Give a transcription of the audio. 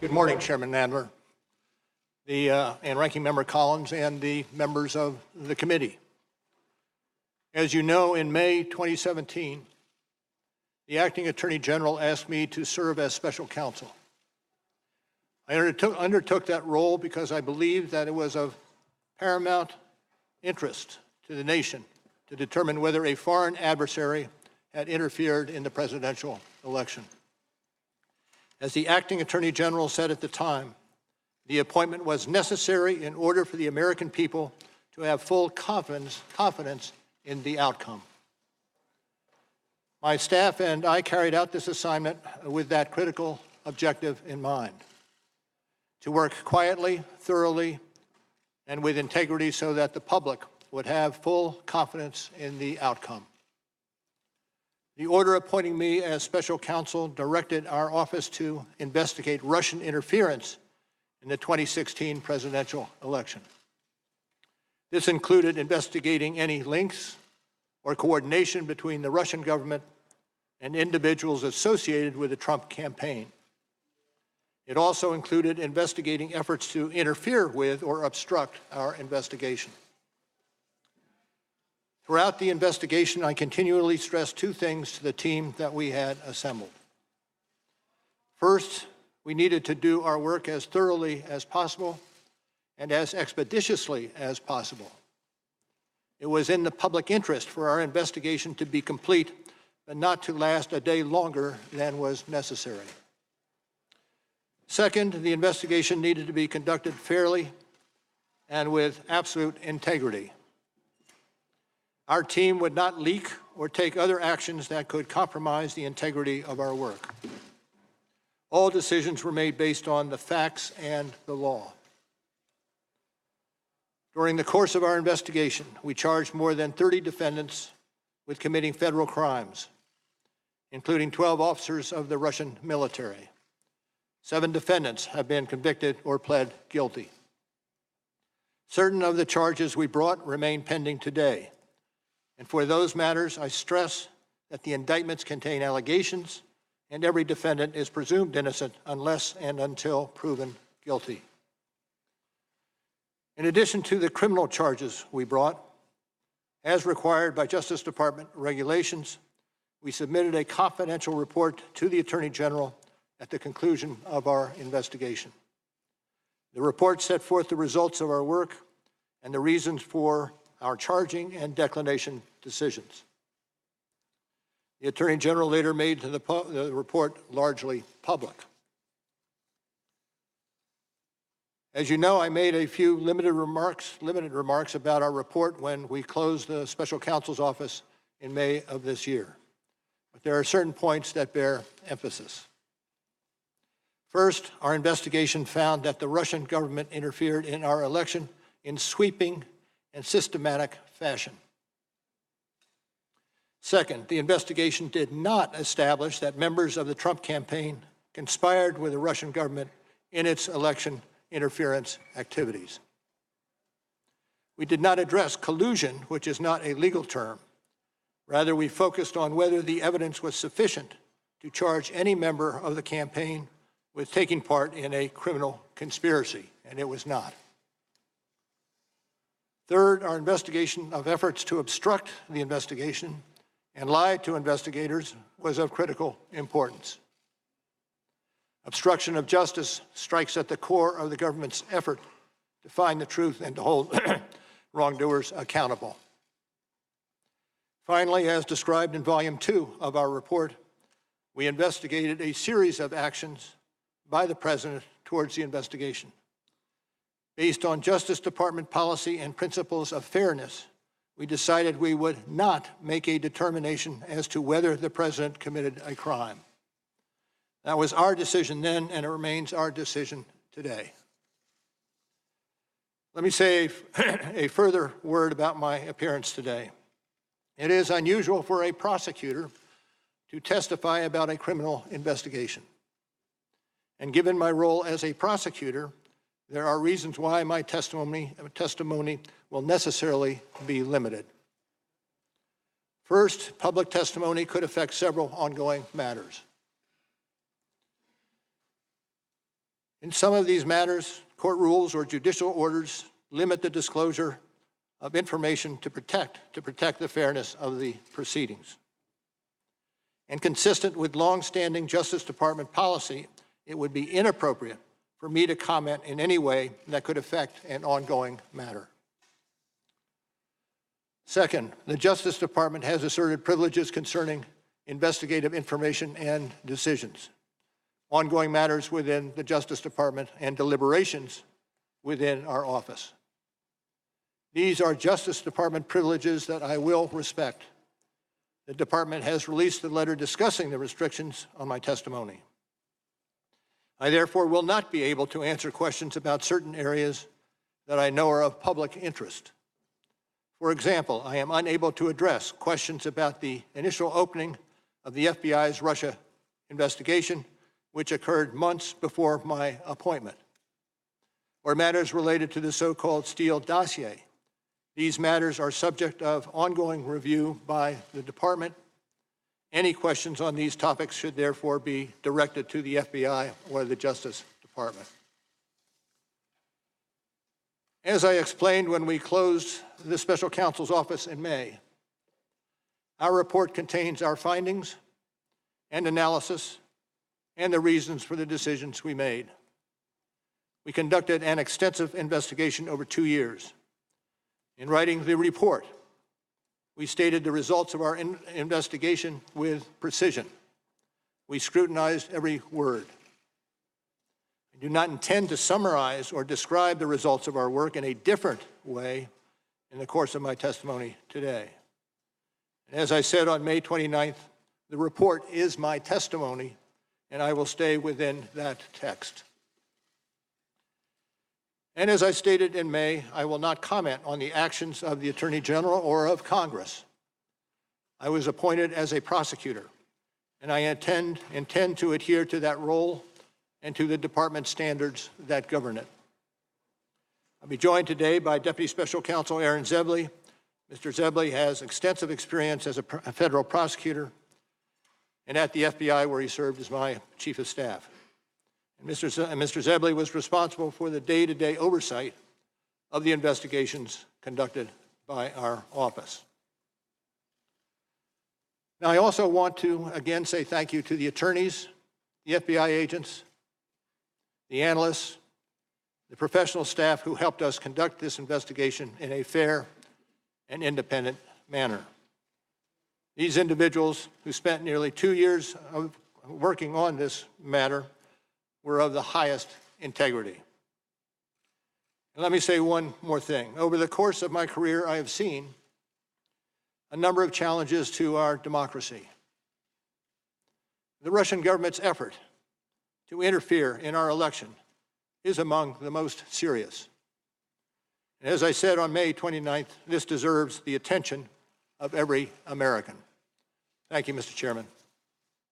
Good morning, Chairman Nadler, and Ranking Member Collins, and the members of the committee. As you know, in May 2017, the Acting Attorney General asked me to serve as special counsel. I undertook that role because I believed that it was of paramount interest to the nation to determine whether a foreign adversary had interfered in the presidential election. As the Acting Attorney General said at the time, the appointment was necessary in order for the American people to have full confidence in the outcome. My staff and I carried out this assignment with that critical objective in mind: to work quietly, thoroughly, and with integrity so that the public would have full confidence in the outcome. The order appointing me as special counsel directed our office to investigate Russian interference in the 2016 presidential election. This included investigating any links or coordination between the Russian government and individuals associated with the Trump campaign. It also included investigating efforts to interfere with or obstruct our investigation. Throughout the investigation, I continually stressed two things to the team that we had assembled. First, we needed to do our work as thoroughly as possible and as expeditiously as possible. It was in the public interest for our investigation to be complete, but not to last a day longer than was necessary. Second, the investigation needed to be conducted fairly and with absolute integrity. Our team would not leak or take other actions that could compromise the integrity of our work. All decisions were made based on the facts and the law. During the course of our investigation, we charged more than 30 defendants with committing federal crimes, including 12 officers of the Russian military. 7 defendants have been convicted or pled guilty. Certain of the charges we brought remain pending today. And for those matters, I stress that the indictments contain allegations, and every defendant is presumed innocent unless and until proven guilty. In addition to the criminal charges we brought, as required by Justice Department regulations, we submitted a confidential report to the Attorney General at the conclusion of our investigation. The report set forth the results of our work and the reasons for our charging and declination decisions. The Attorney General later made the report largely public. As you know, I made a few limited remarks about our report when we closed the special counsel's office in May of this year. But there are certain points that bear emphasis. First, our investigation found that the Russian government interfered in our election in sweeping and systematic fashion. Second, the investigation did not establish that members of the Trump campaign conspired with the Russian government in its election interference activities. We did not address collusion, which is not a legal term. Rather, we focused on whether the evidence was sufficient to charge any member of the campaign with taking part in a criminal conspiracy, and it was not. Third, our investigation of efforts to obstruct the investigation and lie to investigators was of critical importance. Obstruction of justice strikes at the core of the government's effort to find the truth and to hold wrongdoers accountable. Finally, as described in Volume 2 of our report, we investigated a series of actions by the President towards the investigation. Based on Justice Department policy and principles of fairness, we decided we would not make a determination as to whether the President committed a crime. That was our decision then, and it remains our decision today. Let me say a further word about my appearance today. It is unusual for a prosecutor to testify about a criminal investigation. And given my role as a prosecutor, there are reasons why my testimony will necessarily be limited. First, public testimony could affect several ongoing matters. In some of these matters, court rules or judicial orders limit the disclosure of information to protect the fairness of the proceedings. And consistent with long-standing Justice Department policy, it would be inappropriate for me to comment in any way that could affect an ongoing matter. Second, the Justice Department has asserted privileges concerning investigative information and decisions, ongoing matters within the Justice Department, and deliberations within our office. These are Justice Department privileges that I will respect. The Department has released a letter discussing the restrictions on my testimony. I therefore will not be able to answer questions about certain areas that I know are of public interest. For example, I am unable to address questions about the initial opening of the FBI's Russia investigation, which occurred months before my appointment, or matters related to the so-called Steele dossier. These matters are subject of ongoing review by the Department. Any questions on these topics should therefore be directed to the FBI or the Justice Department. As I explained when we closed the Special Counsel's office in May, our report contains our findings and analysis and the reasons for the decisions we made. We conducted an extensive investigation over 2 years. In writing the report, we stated the results of our investigation with precision. We scrutinized every word. I do not intend to summarize or describe the results of our work in a different way in the course of my testimony today. And as I said on May 29th, the report is my testimony, and I will stay within that text. And as I stated in May, I will not comment on the actions of the Attorney General or of Congress. I was appointed as a prosecutor, and I intend to adhere to that role and to the Department standards that govern it. I'll be joined today by Deputy Special Counsel Aaron Zebley. Mr. Zebley has extensive experience as a federal prosecutor and at the FBI, where he served as my Chief of Staff. And Mr. Zebley was responsible for the day-to-day oversight of the investigations conducted by our office. Now, I also want to again say thank you to the attorneys, the FBI agents, the analysts, the professional staff who helped us conduct this investigation in a fair and independent manner. These individuals who spent nearly 2 years of working on this matter were of the highest integrity. And let me say one more thing. Over the course of my career, I have seen a number of challenges to our democracy. The Russian government's effort to interfere in our election is among the most serious. And as I said on May 29th, this deserves the attention of every American. Thank you, Mr. Chairman.